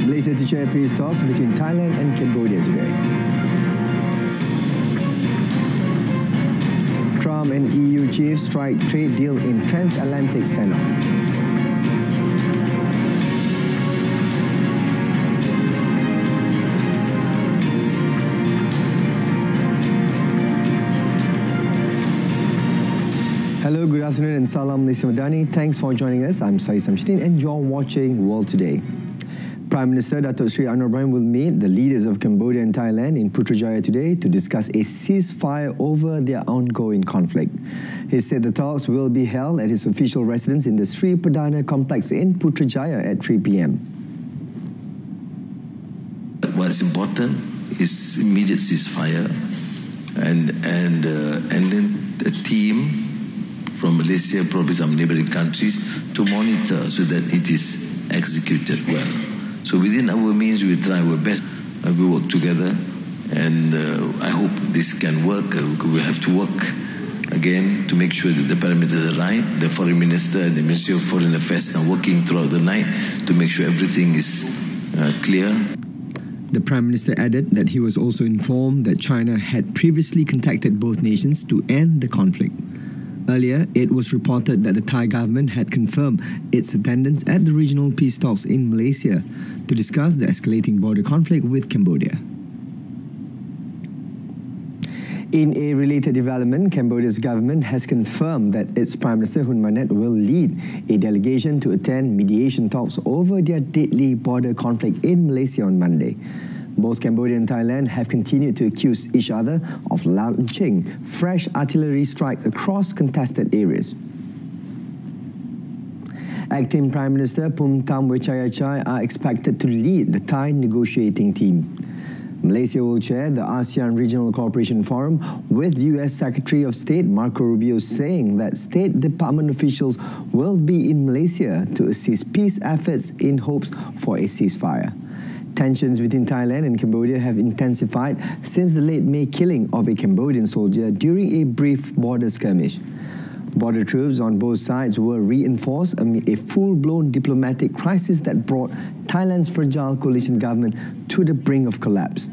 Malaysia to chair peace talks between Thailand and Cambodia today. Trump and EU chiefs strike trade deal in transatlantic standoff. Hello, good afternoon and salam Madani. Thanks for joining us. I'm Sahih and you're watching World Today. Prime Minister Datuk Seri Anwar Ibrahim will meet the leaders of Cambodia and Thailand in Putrajaya today to discuss a ceasefire over their ongoing conflict. He said the talks will be held at his official residence in the Sri Perdana complex in Putrajaya at 3 p.m. What is important is immediate ceasefire and then a team from Malaysia, probably some neighboring countries, to monitor so that it is executed well. So within our means, we try our best. We work together, and I hope this can work. We have to work again to make sure that the parameters are right. The Foreign Minister and the Ministry of Foreign Affairs are working throughout the night to make sure everything is clear. The Prime Minister added that he was also informed that China had previously contacted both nations to end the conflict. Earlier, it was reported that the Thai government had confirmed its attendance at the regional peace talks in Malaysia to discuss the escalating border conflict with Cambodia. In a related development, Cambodia's government has confirmed that its Prime Minister Hun Manet will lead a delegation to attend mediation talks over their deadly border conflict in Malaysia on Monday. Both Cambodia and Thailand have continued to accuse each other of launching fresh artillery strikes across contested areas. Acting Prime Minister Phumtham Wechayachai are expected to lead the Thai negotiating team. Malaysia will chair the ASEAN Regional Cooperation Forum, with U.S. Secretary of State Marco Rubio saying that State Department officials will be in Malaysia to assist peace efforts in hopes for a ceasefire. Tensions between Thailand and Cambodia have intensified since the late May killing of a Cambodian soldier during a brief border skirmish. Border troops on both sides were reinforced amid a full-blown diplomatic crisis that brought Thailand's fragile coalition government to the brink of collapse.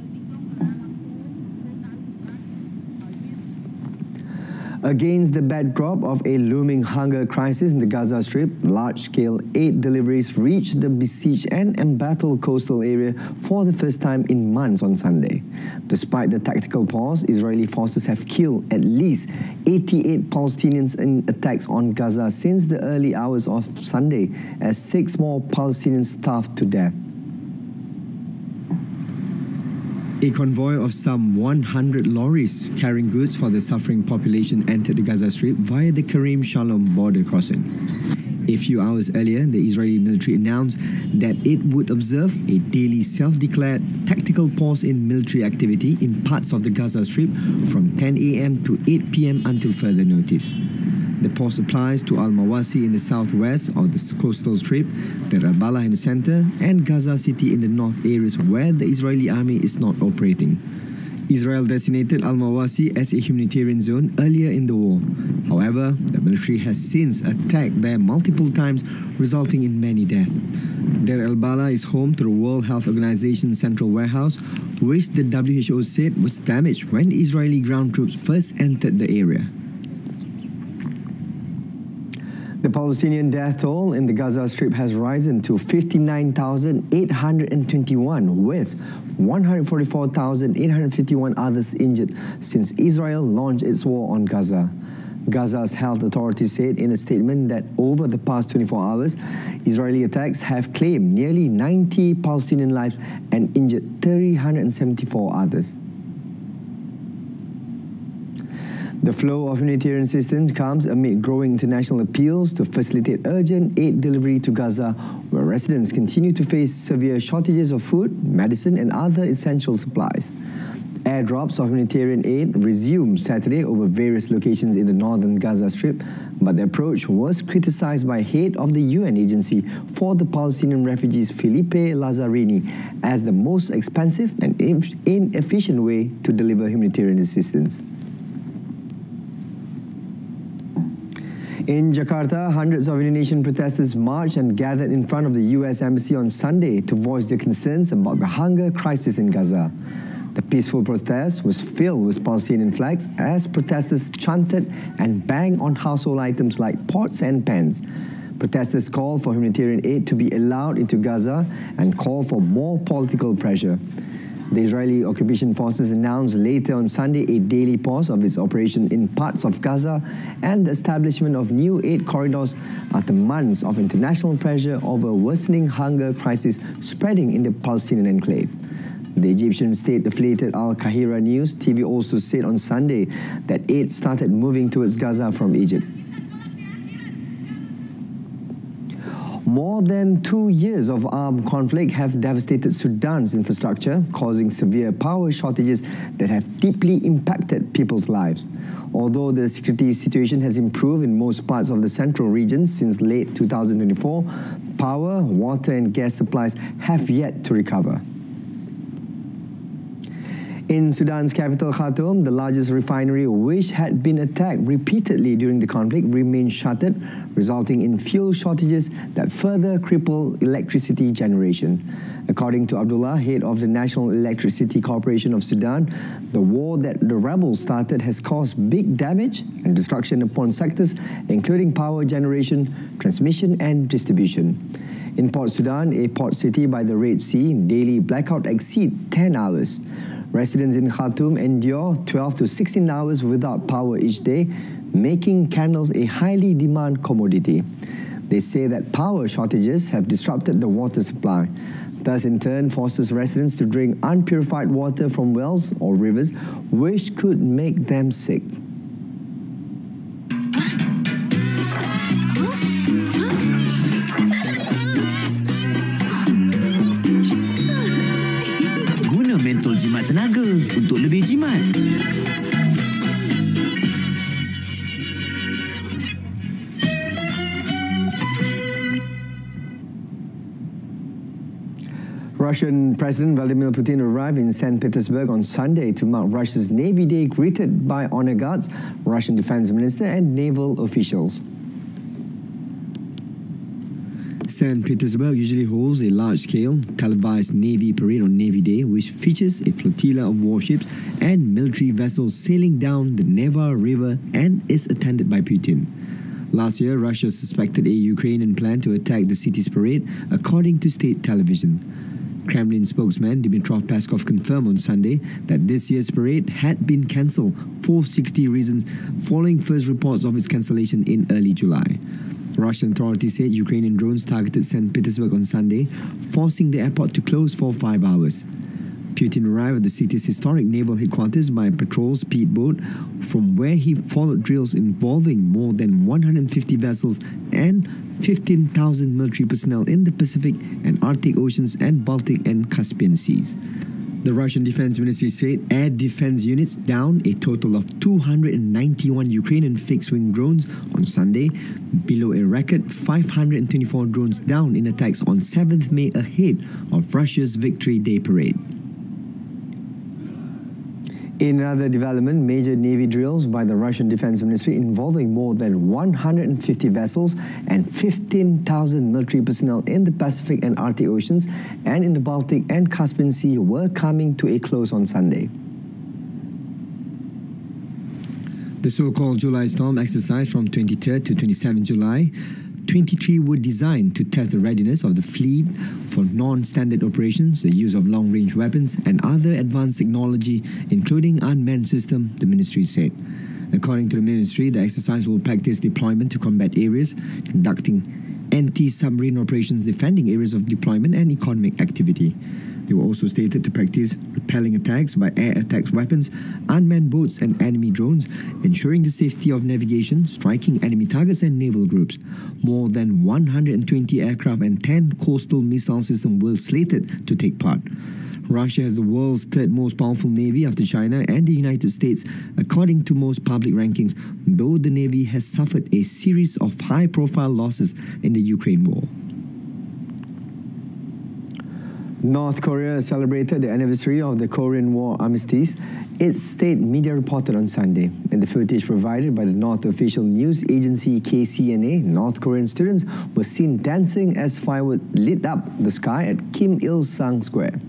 Against the backdrop of a looming hunger crisis in the Gaza Strip, large-scale aid deliveries reached the besieged and embattled coastal area for the first time in months on Sunday. Despite the tactical pause, Israeli forces have killed at least 88 Palestinians in attacks on Gaza since the early hours of Sunday, as 6 more Palestinians starved to death. A convoy of some 100 lorries carrying goods for the suffering population entered the Gaza Strip via the Karim Shalom border crossing. A few hours earlier, the Israeli military announced that it would observe a daily self-declared tactical pause in military activity in parts of the Gaza Strip from 10 a.m. to 8 p.m. until further notice. The pause applies to Al-Mawasi in the southwest of the coastal strip, Deir al-Balah in the center, and Gaza City in the north areas where the Israeli army is not operating. Israel designated Al-Mawasi as a humanitarian zone earlier in the war. However, the military has since attacked there multiple times, resulting in many deaths. Deir al-Balah is home to the World Health Organization's central warehouse, which the WHO said was damaged when Israeli ground troops first entered the area. The Palestinian death toll in the Gaza Strip has risen to 59,821, with 144,851 others injured since Israel launched its war on Gaza. Gaza's health authorities said in a statement that over the past 24 hours, Israeli attacks have claimed nearly 90 Palestinian lives and injured 374 others. The flow of humanitarian assistance comes amid growing international appeals to facilitate urgent aid delivery to Gaza, where residents continue to face severe shortages of food, medicine, and other essential supplies. Airdrops of humanitarian aid resumed Saturday over various locations in the northern Gaza Strip, but the approach was criticized by head of the UN Agency for the Palestinian Refugees, Felipe Lazzarini, as the most expensive and inefficient way to deliver humanitarian assistance. In Jakarta, hundreds of Indonesian protesters marched and gathered in front of the US Embassy on Sunday to voice their concerns about the hunger crisis in Gaza. The peaceful protest was filled with Palestinian flags as protesters chanted and banged on household items like pots and pans. Protesters called for humanitarian aid to be allowed into Gaza and called for more political pressure. The Israeli occupation forces announced later on Sunday a daily pause of its operation in parts of Gaza and the establishment of new aid corridors after months of international pressure over a worsening hunger crisis spreading in the Palestinian enclave. The Egyptian state-affiliated Al Qahira News TV also said on Sunday that aid started moving towards Gaza from Egypt. More than 2 years of armed conflict have devastated Sudan's infrastructure, causing severe power shortages that have deeply impacted people's lives. Although the security situation has improved in most parts of the central region since late 2024, power, water and gas supplies have yet to recover. In Sudan's capital, Khartoum, the largest refinery, which had been attacked repeatedly during the conflict, remains shuttered, resulting in fuel shortages that further cripple electricity generation. According to Abdullah, head of the National Electricity Corporation of Sudan, the war that the rebels started has caused big damage and destruction upon sectors including power generation, transmission and distribution. In Port Sudan, a port city by the Red Sea, daily blackout exceed 10 hours. Residents in Khartoum endure 12 to 16 hours without power each day, making candles a highly demanded commodity. They say that power shortages have disrupted the water supply. Thus, in turn, forces residents to drink unpurified water from wells or rivers, which could make them sick. Mentol jimat tenaga untuk lebih jimat. Russian President Vladimir Putin arrived in St. Petersburg on Sunday to mark Russia's Navy Day, greeted by honor guards, Russian Defense Minister and naval officials. St. Petersburg usually holds a large-scale televised Navy parade on Navy Day, which features a flotilla of warships and military vessels sailing down the Neva River and is attended by Putin. Last year, Russia suspected a Ukrainian plan to attack the city's parade, according to state television. Kremlin spokesman Dmitry Peskov confirmed on Sunday that this year's parade had been cancelled for security reasons following first reports of its cancellation in early July. Russian authorities said Ukrainian drones targeted St. Petersburg on Sunday, forcing the airport to close for 5 hours. Putin arrived at the city's historic naval headquarters by a patrol speedboat, from where he followed drills involving more than 150 vessels and 15,000 military personnel in the Pacific and Arctic Oceans and Baltic and Caspian Seas. The Russian Defense Ministry said air defense units downed a total of 291 Ukrainian fixed-wing drones on Sunday, below a record 524 drones down in attacks on 7th May ahead of Russia's Victory Day parade. In another development, major Navy drills by the Russian Defense Ministry involving more than 150 vessels and 15,000 military personnel in the Pacific and Arctic Oceans and in the Baltic and Caspian Sea were coming to a close on Sunday. The so-called Julai storm exercise from 23rd to 27 July 23 were designed to test the readiness of the fleet for non-standard operations, the use of long-range weapons, and other advanced technology, including unmanned systems, the ministry said. According to the ministry, the exercise will practice deployment to combat areas, conducting anti-submarine operations, defending areas of deployment, and economic activity. They were also stated to practice repelling attacks by air attacks weapons, unmanned boats and enemy drones, ensuring the safety of navigation, striking enemy targets and naval groups. More than 120 aircraft and 10 coastal missile systems were slated to take part. Russia has the world's third most powerful navy after China and the United States, according to most public rankings, though the navy has suffered a series of high-profile losses in the Ukraine war. North Korea celebrated the anniversary of the Korean War armistice. Its state media reported on Sunday. In the footage provided by the North official news agency KCNA, North Korean students were seen dancing as fireworks lit up the sky at Kim Il-sung Square.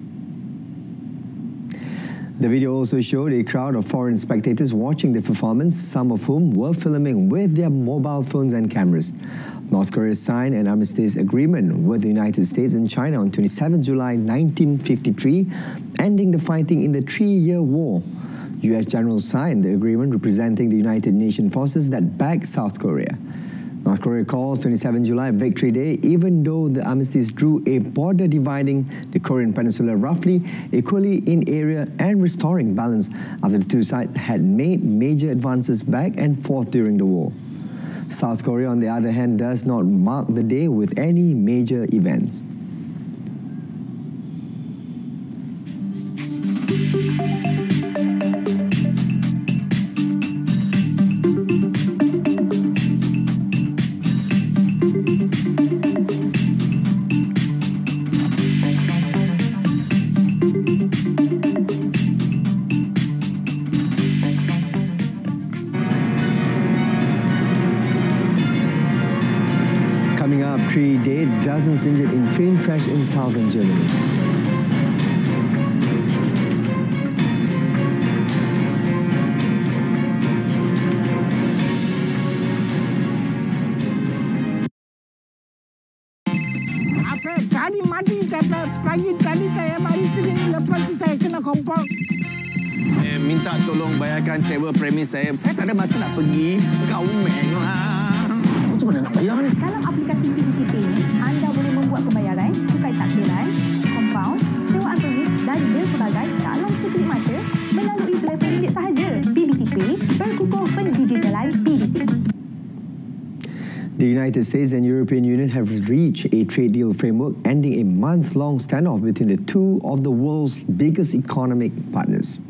The video also showed a crowd of foreign spectators watching the performance, some of whom were filming with their mobile phones and cameras. North Korea signed an armistice agreement with the United States and China on 27 July 1953, ending the fighting in the 3-year war. U.S. generals signed the agreement representing the United Nations forces that backed South Korea. North Korea calls 27 July Victory Day, even though the armistice drew a border dividing the Korean peninsula roughly equally in area and restoring balance after the two sides had made major advances back and forth during the war. South Korea, on the other hand, does not mark the day with any major event. Coming up, 3 dead, dozens injured in train crash in southern Germany. Tadi mati saya pagi tadi saya mari sini lepas tu saya kena kompor. Saya minta tolong bayarkan sewa premis saya. Saya tak ada masa nak pergi. Kau meng lah. Macam mana nak bayar ni? Dalam aplikasi PDP ini, anda boleh membuat pembayaran, tukar takbiran, kompaun, sewa autoris dan bil pelbagai dalam sekelip mata melalui telefon bilik sahaja. PBTP berkukuh pendigitalan PDP. The United States and European Union have reached a trade deal framework ending a month-long standoff between the two of the world's biggest economic partners.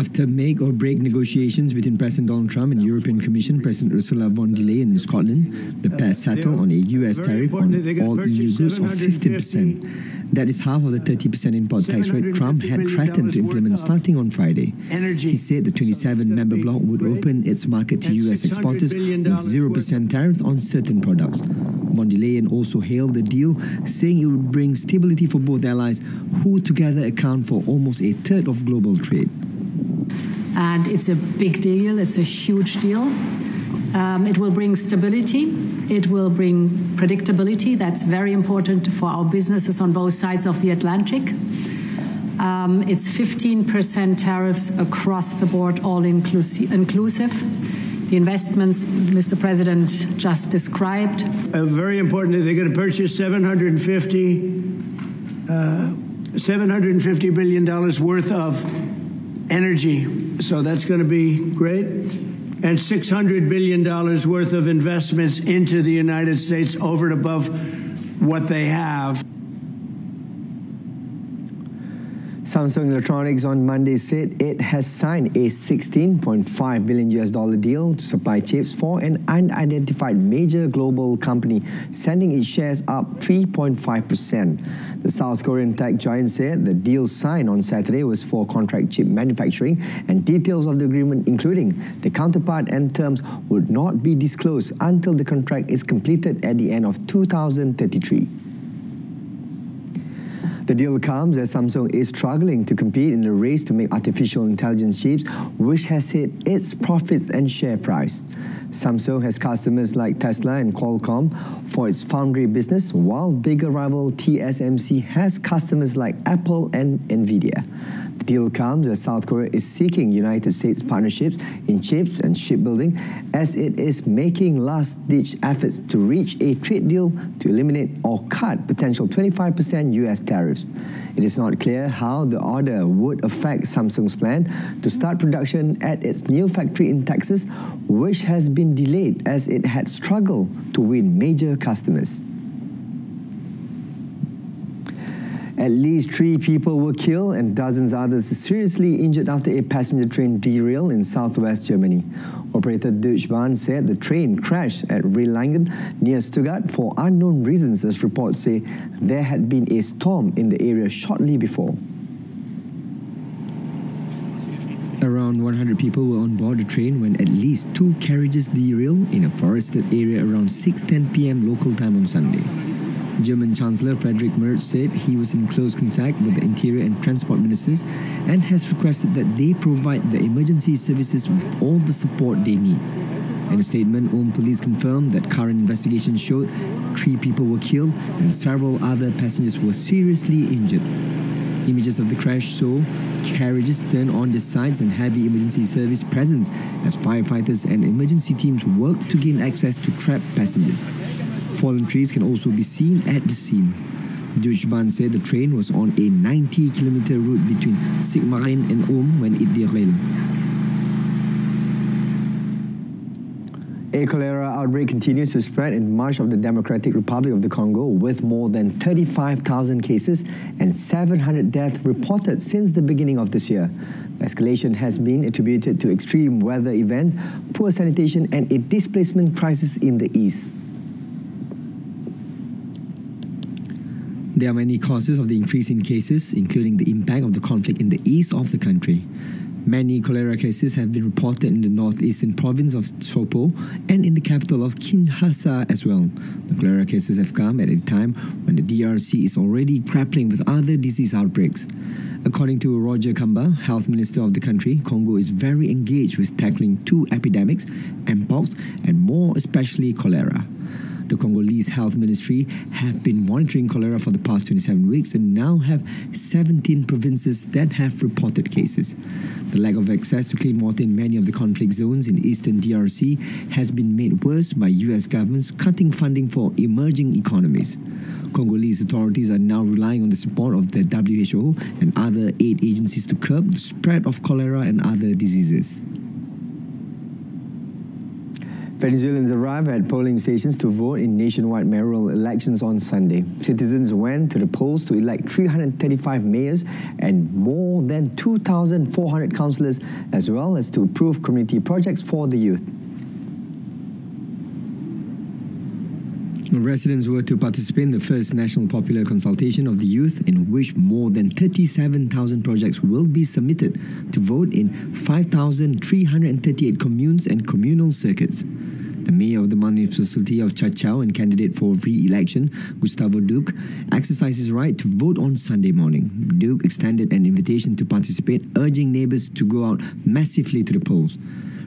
After make-or-break negotiations between President Donald Trump and European Commission President Ursula von der Leyen in Scotland, the pair settled on a US tariff on all EU goods of 15%. That is half of the 30% import tax rate Trump had threatened to implement starting on Friday. He said the 27-member bloc would open its market to US exporters with 0% tariffs on certain products. Von der Leyen also hailed the deal, saying it would bring stability for both allies, who together account for almost a third of global trade. And it's a big deal, it's a huge deal. It will bring stability, it will bring predictability. That's very important for our businesses on both sides of the Atlantic. It's 15% tariffs across the board, all inclusive. The investments Mr. President just described. Very important, they're going to purchase $750 billion worth of energy. So that's going to be great. And $600 billion worth of investments into the United States over and above what they have. Samsung Electronics on Monday said it has signed a $16.5 billion deal to supply chips for an unidentified major global company, sending its shares up 3.5%. The South Korean tech giant said the deal signed on Saturday was for contract chip manufacturing, and details of the agreement, including the counterpart and terms, would not be disclosed until the contract is completed at the end of 2033. The deal comes as Samsung is struggling to compete in the race to make artificial intelligence chips, which has hit its profits and share price. Samsung has customers like Tesla and Qualcomm for its foundry business, while bigger rival TSMC has customers like Apple and Nvidia. The deal comes as South Korea is seeking United States partnerships in chips and shipbuilding, as it is making last-ditch efforts to reach a trade deal to eliminate or cut potential 25% US tariffs. It is not clear how the order would affect Samsung's plan to start production at its new factory in Texas, which has been delayed as it had struggled to win major customers. At least 3 people were killed and dozens others seriously injured after a passenger train derailed in southwest Germany. Operator Deutsche Bahn said the train crashed at Rheilingen near Stuttgart for unknown reasons, as reports say there had been a storm in the area shortly before. Around 100 people were on board the train when at least 2 carriages derailed in a forested area around 6:10 p.m. local time on Sunday. German Chancellor Friedrich Merz said he was in close contact with the Interior and Transport Ministers and has requested that they provide the emergency services with all the support they need. In a statement, Police confirmed that current investigation showed 3 people were killed and several other passengers were seriously injured. Images of the crash show carriages turn on the sides and heavy emergency service presence as firefighters and emergency teams work to gain access to trapped passengers. Fallen trees can also be seen at the scene. Deutsche Bahn said the train was on a 90-kilometer route between Sigmaringen and when it derailed. A cholera outbreak continues to spread in much of the Democratic Republic of the Congo, with more than 35,000 cases and 700 deaths reported since the beginning of this year. The escalation has been attributed to extreme weather events, poor sanitation, and a displacement crisis in the east. There are many causes of the increase in cases, including the impact of the conflict in the east of the country. Many cholera cases have been reported in the northeastern province of Sopo and in the capital of Kinshasa as well. The cholera cases have come at a time when the DRC is already grappling with other disease outbreaks. According to Roger Kamba, health minister of the country, Congo is very engaged with tackling 2 epidemics, Mpox and more especially cholera. The Congolese Health Ministry have been monitoring cholera for the past 27 weeks and now have 17 provinces that have reported cases. The lack of access to clean water in many of the conflict zones in eastern DRC has been made worse by US governments cutting funding for emerging economies. Congolese authorities are now relying on the support of the WHO and other aid agencies to curb the spread of cholera and other diseases. Venezuelans arrived at polling stations to vote in nationwide mayoral elections on Sunday. Citizens went to the polls to elect 335 mayors and more than 2,400 councillors, as well as to approve community projects for the youth. Residents were to participate in the first national popular consultation of the youth, in which more than 37,000 projects will be submitted to vote in 5,338 communes and communal circuits. The mayor of the municipality of Chachao and candidate for re-election, Gustavo Duque, exercised his right to vote on Sunday morning. Duque extended an invitation to participate, urging neighbours to go out massively to the polls.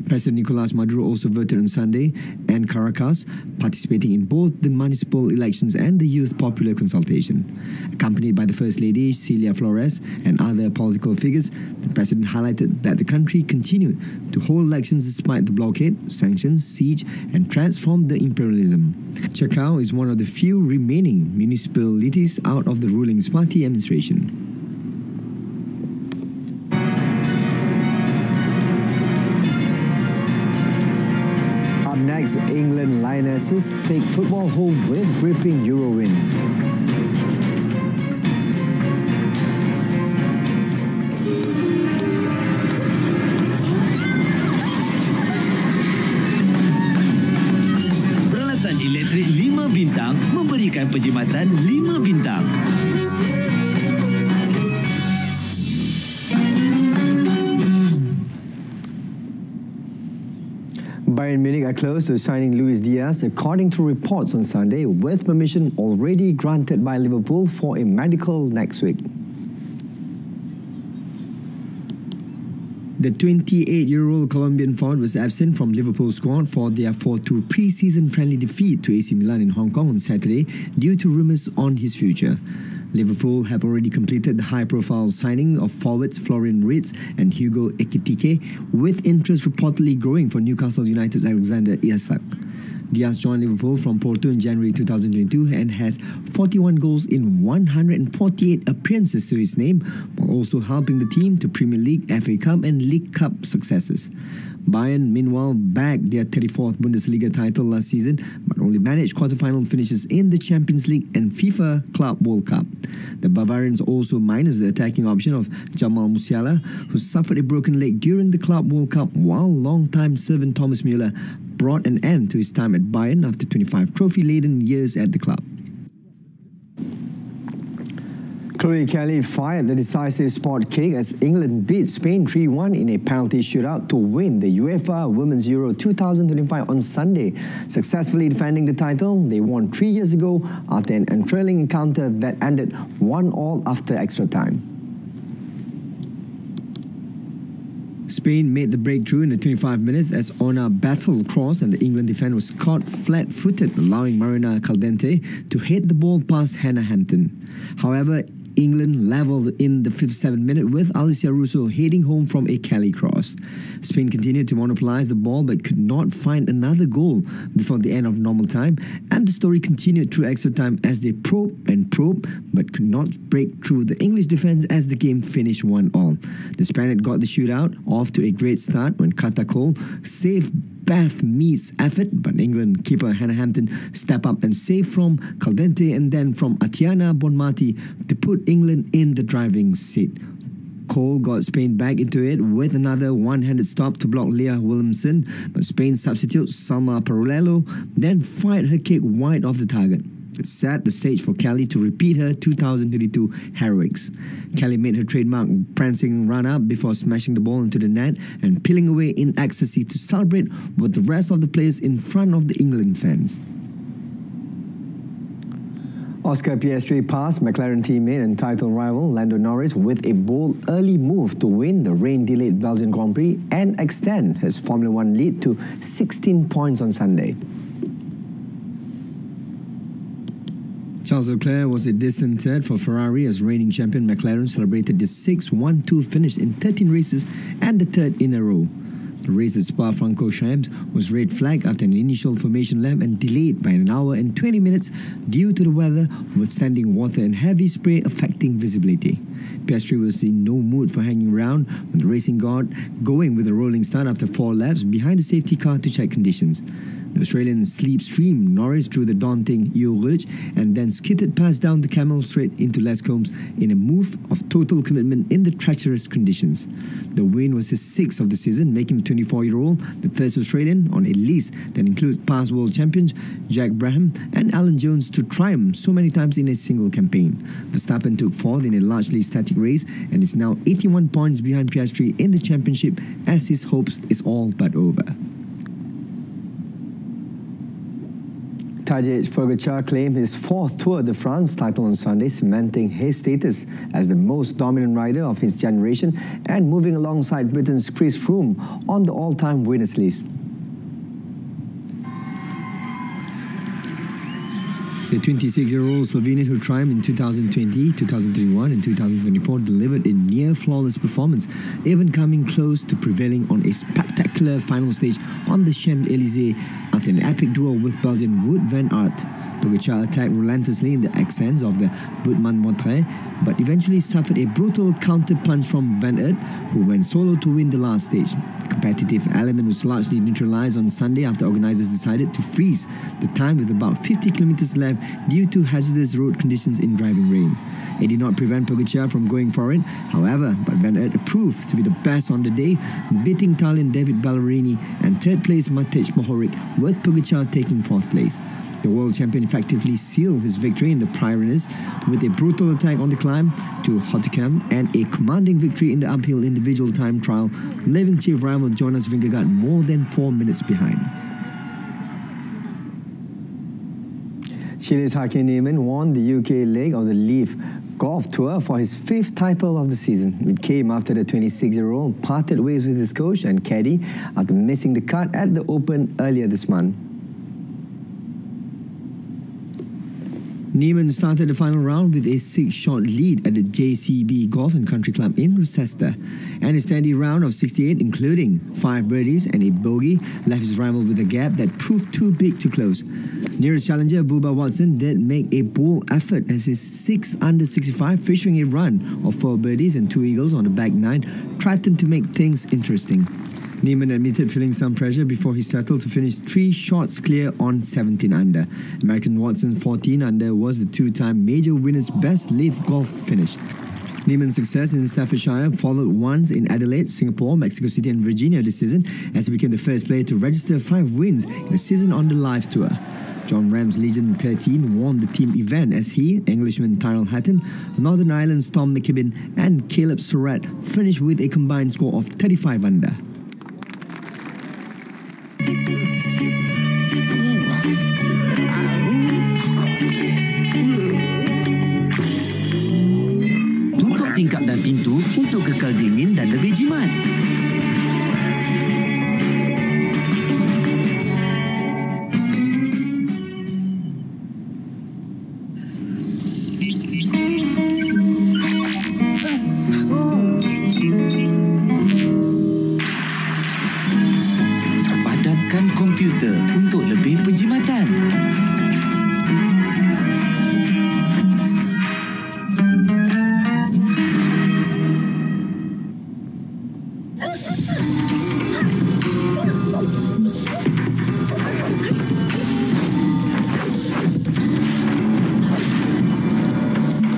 President Nicolas Maduro also voted on Sunday, and Caracas, participating in both the municipal elections and the youth popular consultation. Accompanied by the First Lady, Celia Flores, and other political figures, the president highlighted that the country continued to hold elections despite the blockade, sanctions, siege, and threats from the imperialism. Chacao is one of the few remaining municipalities out of the ruling party administration. Next, England Lionesses take football home with gripping Euro win. Peralatan elektrik 5 bintang memberikan penjimatan 5 bintang. Bayern Munich are close to signing Luis Diaz, according to reports on Sunday, with permission already granted by Liverpool for a medical next week. The 28-year-old Colombian forward was absent from Liverpool's squad for their 4-2 pre-season friendly defeat to AC Milan in Hong Kong on Saturday due to rumours on his future. Liverpool have already completed the high-profile signing of forwards Florian Wirtz and Hugo Ekitike, with interest reportedly growing for Newcastle United's Alexander Isak. Diaz joined Liverpool from Porto in January 2022 and has 41 goals in 148 appearances to his name, while also helping the team to Premier League, FA Cup and League Cup successes. Bayern, meanwhile, bagged their 34th Bundesliga title last season, but only managed quarter-final finishes in the Champions League and FIFA Club World Cup. The Bavarians also minus the attacking option of Jamal Musiala, who suffered a broken leg during the Club World Cup, while long-time servant Thomas Müller brought an end to his time at Bayern after 25 trophy-laden years at the club. Chloe Kelly fired the decisive spot kick as England beat Spain 3-1 in a penalty shootout to win the UEFA Women's Euro 2025 on Sunday. Successfully defending the title, they won 3 years ago after an enthralling encounter that ended 1-1 after extra time. Spain made the breakthrough in the 25 minutes as Ona battled across and the England defender was caught flat-footed, allowing Marina Caldente to hit the ball past Hannah Hampton. However, England levelled in the 57th minute with Alicia Russo heading home from a Kelly cross. Spain continued to monopolise the ball but could not find another goal before the end of normal time, and the story continued through extra time as they probed but could not break through the English defence as the game finished 1-1. The Spaniard got the shootout off to a great start when Carter Cole saved Beth Mead's effort, but England keeper Hannah Hampton stepped up and saved from Caldente and then from Atiana Bonmati to put England in the driving seat. Cole got Spain back into it with another one-handed stop to block Leah Williamson, but Spain substitute Salma Parolello then fired her kick wide off the target. It set the stage for Kelly to repeat her 2022 heroics. Kelly made her trademark prancing run-up before smashing the ball into the net and peeling away in ecstasy to celebrate with the rest of the players in front of the England fans. Oscar Piastri passed McLaren teammate and title rival Lando Norris with a bold early move to win the rain-delayed Belgian Grand Prix and extend his Formula One lead to 16 points on Sunday. Charles Leclerc was a distant third for Ferrari as reigning champion McLaren celebrated the 6-1-2 finish in 13 races and the third in a row. The race at Spa-Francorchamps was red flagged after an initial formation lap and delayed by an hour and 20 minutes due to the weather, with standing water and heavy spray affecting visibility. Piastri was in no mood for hanging around when the racing got going with a rolling start after 4 laps behind the safety car to check conditions. The Australian slipstream Norris through the daunting Eau Rouge and then skidded past down the Camel Straight into Les Combes in a move of total commitment in the treacherous conditions. The win was his 6th of the season, making the 24-year-old the first Australian on a list that includes past world champions Jack Brabham and Alan Jones to triumph so many times in a single campaign. Verstappen took 4th in a largely static race and is now 81 points behind Piastri in the championship as his hopes is all but over. Tadej Pogacar claimed his 4th Tour de France title on Sunday, cementing his status as the most dominant rider of his generation and moving alongside Britain's Chris Froome on the all-time winners list. The 26-year-old Slovenian who triumphed in 2020, 2021 and 2024 delivered a near-flawless performance, even coming close to prevailing on a spectacular final stage on the Champs-Élysées after an epic duel with Belgian Wout van Aert. Pogacar attacked relentlessly in the accents of the Bourgmont-Montreux, but eventually suffered a brutal counter-punch from Van Aert, who went solo to win the last stage. The competitive element was largely neutralized on Sunday after organizers decided to freeze the time with about 50 kilometers left due to hazardous road conditions in driving rain. It did not prevent Pogacar from going for it, however, but Van Aert proved to be the best on the day, beating Italian David Ballerini and 3rd place Matej Mohoric, with Pogacar taking 4th place. The world champion effectively sealed his victory in the Pyrenees with a brutal attack on the climb to Hautecam and a commanding victory in the uphill individual time trial, leaving chief rival Jonas Vingegaard more than 4 minutes behind. Chile's Joaquin Niemann won the UK leg of the Leaf Golf Tour for his 5th title of the season. It came after the 26-year-old parted ways with his coach and caddy after missing the cut at the Open earlier this month. Niemann started the final round with a 6-shot lead at the JCB Golf and Country Club in Rochester, and a steady round of 68, including 5 birdies and a bogey, left his rival with a gap that proved too big to close. Nearest challenger Bubba Watson did make a bold effort as his 6 under 65, featuring a run of 4 birdies and 2 eagles on the back 9, threatened to make things interesting. Neiman admitted feeling some pressure before he settled to finish 3 shots clear on 17 under. American Watson 14 under was the two-time major winner's best live golf finish. Neiman's success in Staffordshire followed once in Adelaide, Singapore, Mexico City and Virginia this season as he became the first player to register 5 wins in a season on the live tour. John Ram's Legend 13 won the team event as he, Englishman Tyrrell Hatton, Northern Ireland's Tom McKibben and Caleb Surratt finished with a combined score of 35 under. Tutup tingkap dan pintu untuk kekal dingin dan lebih jimat. Padamkan komputer untuk lebih penjimatan.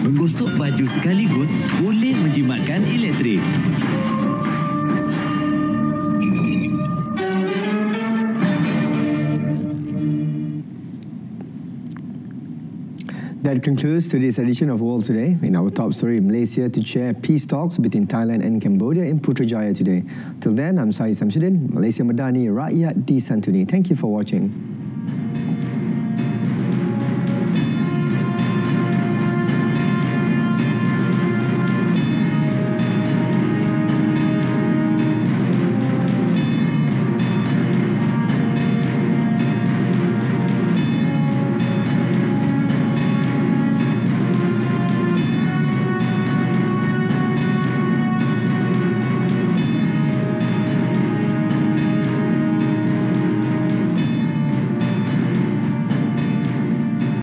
Menggosok baju sekaligus boleh menjimatkan elektrik. That concludes today's edition of World Today. In our top story, Malaysia to chair peace talks between Thailand and Cambodia in Putrajaya today. Till then, I'm Sahih Samsudin, Malaysia Madani, Rakyat, Disantuni. Thank you for watching.